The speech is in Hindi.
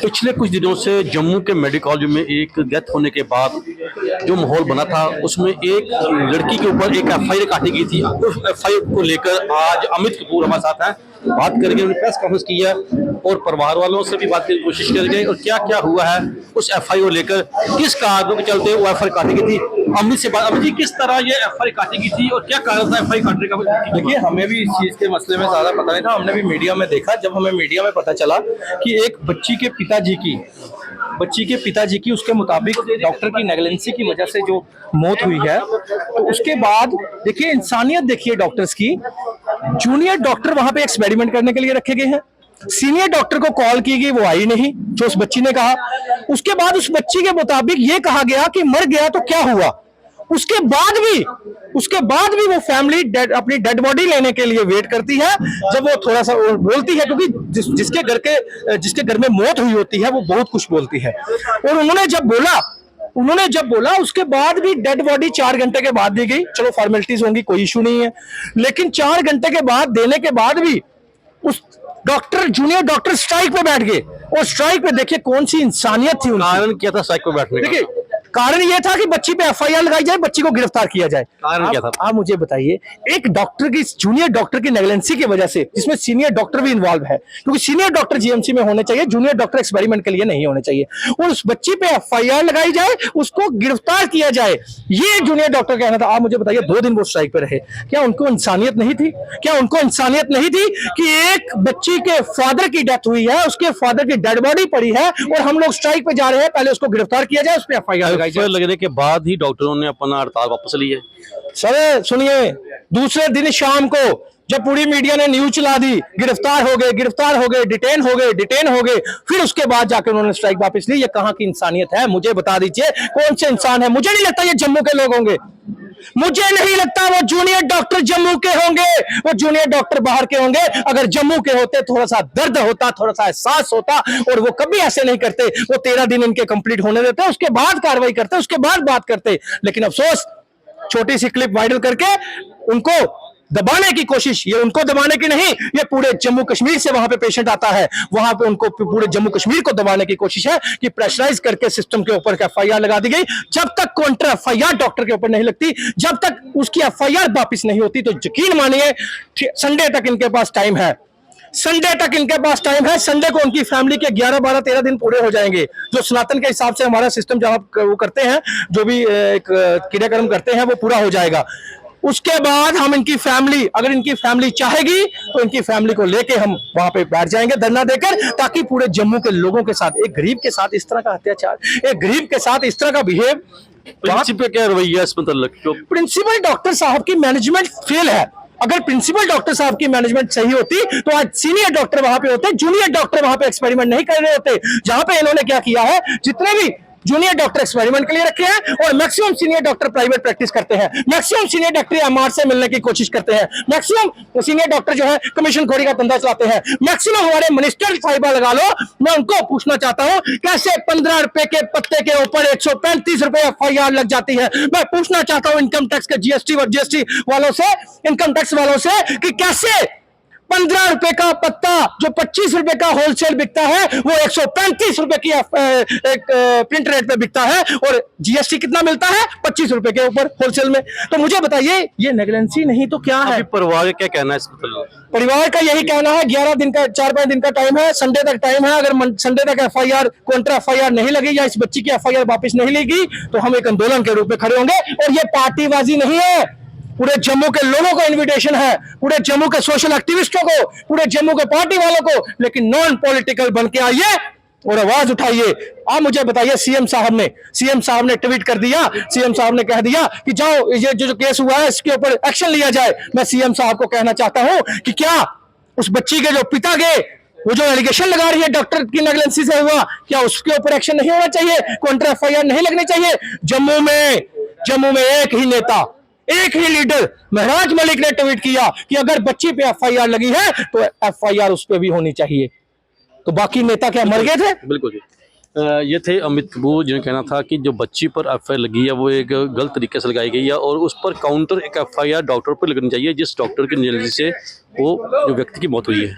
पिछले कुछ दिनों से जम्मू के मेडिकल कॉलेज में एक डेथ होने के बाद जो माहौल बना था उसमें एक लड़की के ऊपर एक एफआईआर काटी गई थी। उस एफआईआर को लेकर आज अमित कपूर हमारे साथ हैं, बात करेंगे। उन्होंने प्रेस कॉन्फ्रेंस की है और परिवार वालों से भी बात करने की कोशिश करेंगे और क्या क्या हुआ है उस एफआईआर को लेकर, किस कारणों के चलते वो एफआईआर काटी गई थी। अमित से बात, अमित जी किस तरह ये एफआईआर काटी गई थी और क्या कारण था एफआईआर काटने का? देखिए, हमें भी इस चीज के मसले में ज्यादा पता नहीं था। हमने भी मीडिया में देखा, जब हमें मीडिया में पता चला कि एक बच्ची के पिताजी की उसके मुताबिक डॉक्टर की नेगलेंसी की वजह से जो मौत हुई है, तो उसके बाद देखिए इंसानियत देखिए डॉक्टर्स की। जूनियर डॉक्टर वहां पे एक्सपेरिमेंट करने के लिए रखे गए हैं, सीनियर डॉक्टर को कॉल की गई, वो आई नहीं जो उस बच्ची ने कहा। उसके बाद उस बच्ची के मुताबिक ये कहा गया कि मर गया तो क्या हुआ। उसके बाद भी वो फैमिली अपनी डेड बॉडी लेने के लिए वेट करती है। जब वो थोड़ा सा बोलती है, क्योंकि जिसके घर में मौत हुई होती है वो बहुत कुछ बोलती है। और उन्होंने जब बोला उसके बाद भी डेड बॉडी 4 घंटे के बाद दी गई। चलो फॉर्मेलिटीज होंगी, कोई इशू नहीं है, लेकिन 4 घंटे के बाद देने के बाद भी उस जूनियर डॉक्टर स्ट्राइक पे बैठ गए। और स्ट्राइक पे देखिए कौन सी इंसानियत थी। कारण क्या था स्ट्राइक पे बैठने का? देखिए कारण यह था कि बच्ची पे एफआईआर लगाई जाए, बच्ची को गिरफ्तार किया जाए। कारण क्या था? आप मुझे बताइए, एक जूनियर डॉक्टर की नेगलेंसी की वजह से, जिसमें सीनियर डॉक्टर भी इन्वॉल्व है, क्योंकि सीनियर डॉक्टर जीएमसी में होने चाहिए, जूनियर डॉक्टर एक्सपेरिमेंट के लिए नहीं होने चाहिए, और उस बच्ची पे एफआईआर लगाई जाए, उसको गिरफ्तार किया जाए, ये जूनियर डॉक्टर कहना था। आप मुझे बताइए, 2 दिन वो स्ट्राइक पे रहे, क्या उनको इंसानियत नहीं थी? कि एक बच्ची के फादर की डेथ हुई है, उसके फादर की डेड बॉडी पड़ी है और हम लोग स्ट्राइक पे जा रहे हैं, पहले उसको गिरफ्तार किया जाए, उस पर एफआईआर लगाई जाए। लगने के बाद ही डॉक्टरों ने अपना हड़ताल वापस ली है। सर सुनिए, दूसरे दिन शाम को जब पूरी मीडिया ने न्यूज चला दी, गिरफ्तार हो गए, डिटेन हो गए, फिर उसके बाद जाकर उन्होंने स्ट्राइक वापस ली। ये कहां की इंसानियत है? मुझे बता दीजिए, कौन से इंसान है? मुझे नहीं लगता ये जम्मू के लोग होंगे, मुझे नहीं लगता वो जूनियर डॉक्टर जम्मू के होंगे, वो जूनियर डॉक्टर बाहर के होंगे। अगर जम्मू के होते, थोड़ा सा दर्द होता, थोड़ा सा एहसास होता, और वो कभी ऐसे नहीं करते। वो 13 दिन इनके कंप्लीट होने देते, उसके बाद कार्रवाई करते, उसके बाद बात करते। लेकिन अफसोस, छोटी सी क्लिप वायरल करके उनको दबाने की कोशिश, ये उनको दबाने की नहीं, ये पूरे जम्मू कश्मीर से वहां पे पेशेंट आता है, वहां पे उनको पूरे जम्मू कश्मीर को दबाने की कोशिश है कि प्रेशराइज करके सिस्टम के ऊपर एफआईआर लगा दी गई। जब तक काउंटर एफआईआर डॉक्टर के ऊपर नहीं लगती, जब तक उसकी एफआईआर वापस नहीं होती, तो यकीन मानिए संडे तक इनके पास टाइम है। संडे को उनकी फैमिली के 11, 12, 13 दिन पूरे हो जाएंगे, जो सनातन के हिसाब से हमारा सिस्टम जहां वो करते हैं, जो भी एक क्रियाक्रम करते हैं, वो पूरा हो जाएगा। उसके बाद हम इनकी फैमिली, अगर इनकी फैमिली चाहेगी तो इनकी फैमिली को लेके हम वहां पे बैठ जाएंगे धरना देकर, ताकि पूरे जम्मू के लोगों के साथ, एक गरीब के साथ इस तरह का अत्याचार, एक गरीब के साथ इस तरह का बिहेव, प्रिंसिपल क्या रवैया इस मतलब? प्रिंसिपल डॉक्टर साहब की मैनेजमेंट फेल है। अगर प्रिंसिपल डॉक्टर साहब की मैनेजमेंट सही होती तो आज सीनियर डॉक्टर वहां पे होते, जूनियर डॉक्टर वहां पे एक्सपेरिमेंट नहीं कर रहे होते। जहां पे इन्होंने क्या किया है, जितने भी जूनियर डॉक्टर एक्सपेरिमेंट के लिए रखे हैं, और maximum senior doctor private practice करते हैं, मैक्सिमम सीनियर डॉक्टर एमआर से मिलने की कोशिश करते हैं, मैक्सिमम सीनियर डॉक्टर जो है कमीशन खोरी का धंधा चलाते हैं, मैक्सिमम हमारे मिनिस्टर साहिबा लगा लो। मैं उनको पूछना चाहता हूं, कैसे 15 रुपए के पत्ते के ऊपर 135 रुपए एफआईआर लग जाती है? मैं पूछना चाहता हूं इनकम टैक्स के जीएसटी वालों से, इनकम टैक्स वालों से, कि कैसे 15 रुपए का पत्ता जो 25 रुपए का होलसेल बिकता है, वो 135 रुपए की एक प्रिंट रेट पे बिकता है, और जीएसटी कितना मिलता है? 25 रुपए के ऊपर होलसेल में। तो मुझे बताइए, ये नेगलेंसी नहीं तो क्या है? परिवार का क्या कहना है इस पर? परिवार का यही कहना है, 11 दिन का, 4-5 दिन का टाइम है, संडे तक टाइम है। अगर संडे तक एफआईआर, काउंटर एफआईआर नहीं लगी, या इस बच्ची की एफआईआर वापस नहीं लेगी, तो हम एक आंदोलन के रूप में खड़े होंगे। और ये पार्टीबाजी नहीं है, पूरे जम्मू के लोगों का इनविटेशन है, पूरे जम्मू के सोशल एक्टिविस्टों को, पूरे जम्मू के पार्टी वालों को, लेकिन नॉन पॉलिटिकल बन के आइए और आवाज उठाइए। आप मुझे बताइए, सीएम साहब ने ट्वीट कर दिया, सीएम साहब ने कह दिया कि जाओ ये जो केस हुआ है इसके ऊपर एक्शन लिया जाए। मैं सीएम साहब को कहना चाहता हूं कि क्या उस बच्ची के जो पिता के, वो जो एलिगेशन लगा रही है डॉक्टर की नेगलेंसी से हुआ, क्या उसके ऊपर एक्शन नहीं होना चाहिए? काउंटर एफआईआर नहीं लगनी चाहिए? जम्मू में एक ही नेता, एक ही लीडर महराज मलिक ने ट्वीट किया कि अगर बच्ची पे एफआईआर लगी है तो एफआईआर उस पे भी होनी चाहिए। तो बाकी नेता क्या मर गए थे? बिल्कुल जी। ये थे अमित कपूर, जिन्हें कहना था कि जो बच्ची पर एफआईआर लगी है वो एक गलत तरीके से लगाई गई है, और उस पर काउंटर एक एफआईआर डॉक्टर पर लगनी चाहिए, जिस डॉक्टर की नेगलेंसी से वो जो व्यक्ति की मौत हुई है।